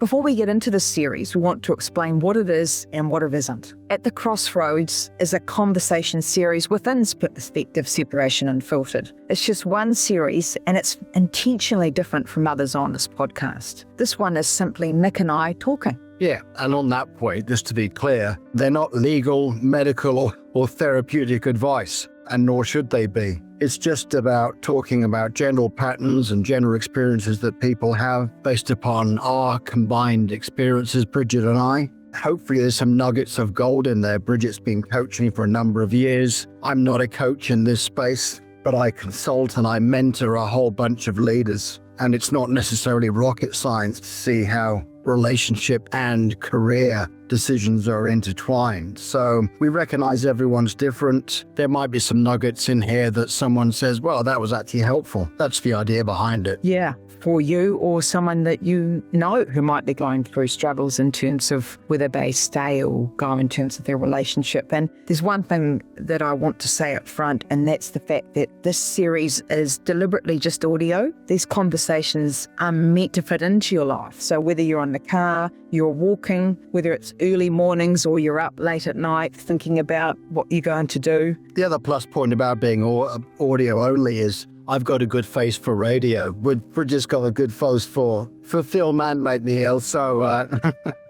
Before we get into this series, we want to explain what it is and what it isn't. At the Crossroads is a conversation series within Perspective, Separation, Unfiltered. It's just one series and it's intentionally different from others on this podcast. This one is simply Nick and I talking. Yeah, and on that point, just to be clear, they're not legal, medical, or therapeutic advice, and nor should they be. It's just about talking about general patterns and general experiences that people have based upon our combined experiences, Bridgette and I. Hopefully there's some nuggets of gold in there. Bridgette's been coaching for a number of years. I'm not a coach in this space, but I consult and I mentor a whole bunch of leaders. And it's not necessarily rocket science to see how relationship and career decisions are intertwined. So we recognize everyone's different. There might be some nuggets in here that someone says, well, that was actually helpful. That's the idea behind it. Yeah, for you or someone that you know who might be going through struggles in terms of whether they stay or go in terms of their relationship. And there's one thing that I want to say up front, and that's the fact that this series is deliberately just audio. These conversations are meant to fit into your life. So whether you're in the car, you're walking, whether it's early mornings or you're up late at night thinking about what you're going to do. The other plus point about being audio only is I've got a good face for radio. We've just got a good face for film and Neil. So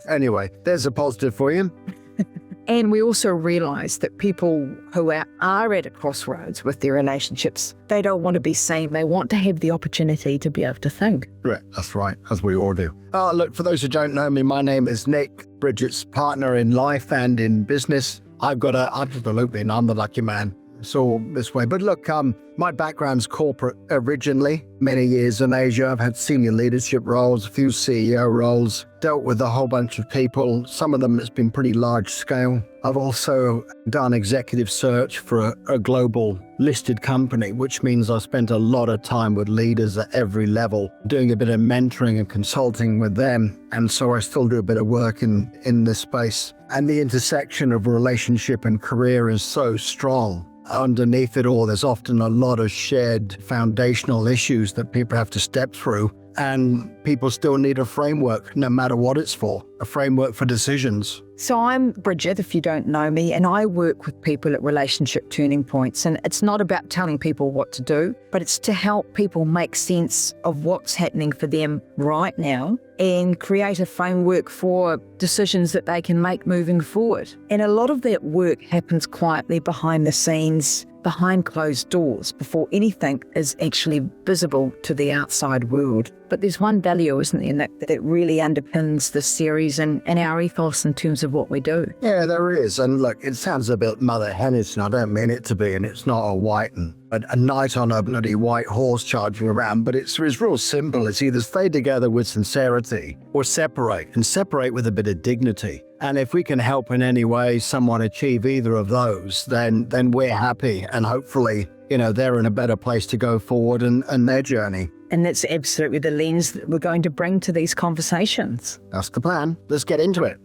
anyway, there's a positive for you. And we also realise that people who are at a crossroads with their relationships, they don't want to be seen. They want to have the opportunity to be able to think. Right, that's right, as we all do. Look, for those who don't know me, my name is Nick, Bridgette's partner in life and in business. Absolutely, and I'm the lucky man. It's all this way. But look, my background's corporate originally. Many years in Asia, I've had senior leadership roles, a few CEO roles, dealt with a whole bunch of people. Some of them it's been pretty large scale. I've also done executive search for a global listed company, which means I spent a lot of time with leaders at every level, doing a bit of mentoring and consulting with them. And so I still do a bit of work in this space. And the intersection of relationship and career is so strong. Underneath it all, there's often a lot of shared foundational issues that people have to step through. And people still need a framework, no matter what it's for, a framework for decisions. So I'm Bridgette, if you don't know me, and I work with people at relationship turning points. And it's not about telling people what to do, but it's to help people make sense of what's happening for them right now and create a framework for decisions that they can make moving forward. And a lot of that work happens quietly behind the scenes, behind closed doors, before anything is actually visible to the outside world. But there's one value, isn't there, Nick, that really underpins this series and our ethos in terms of what we do. Yeah, there is. And look, it sounds a bit Mother Hennis, and I don't mean it to be, and it's not a white and a knight on a bloody white horse charging around, but it's real simple. It's either stay together with sincerity or separate, and separate with a bit of dignity. And if we can help in any way someone achieve either of those, then we're happy. And hopefully, they're in a better place to go forward in their journey. And that's absolutely the lens that we're going to bring to these conversations. That's the plan. Let's get into it.